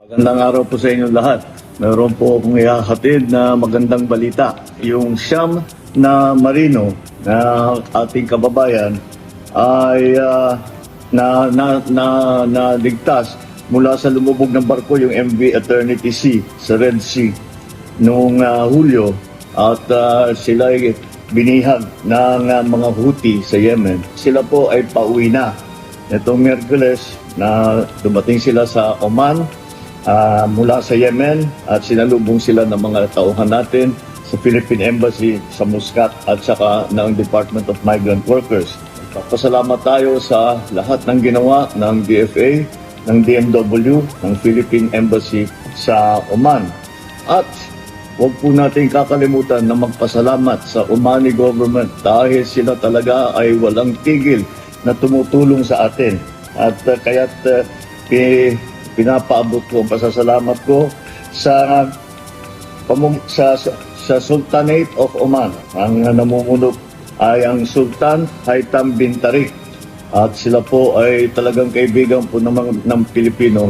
Magandang araw po sa inyong lahat. Meron po akong ihahatid na magandang balita. Yung siyam na marino na ating kababayan ay naligtas mula sa lumubog ng barko, yung MV Eternity Sea sa Red Sea noong Hulyo, at sila ay binihag ng mga Houthi sa Yemen. Sila po ay pauwi na. Itong Miyerkules na dumating sila sa Oman mula sa Yemen, at sinalubong sila ng mga tauhan natin sa Philippine Embassy sa Muscat at saka ng Department of Migrant Workers. Pasalamat tayo sa lahat ng ginawa ng DFA, ng DMW, ng Philippine Embassy sa Oman. At huwag po natin kakalimutan na magpasalamat sa Omani government dahil sila talaga ay walang tigil na tumutulong sa atin. At kaya't pinapaabot ko ang pasasalamat ko sa Sultanate of Oman. Ang namumuno ay ang Sultan Haitham bin Tariq. At sila po ay talagang kaibigan po ng Pilipino.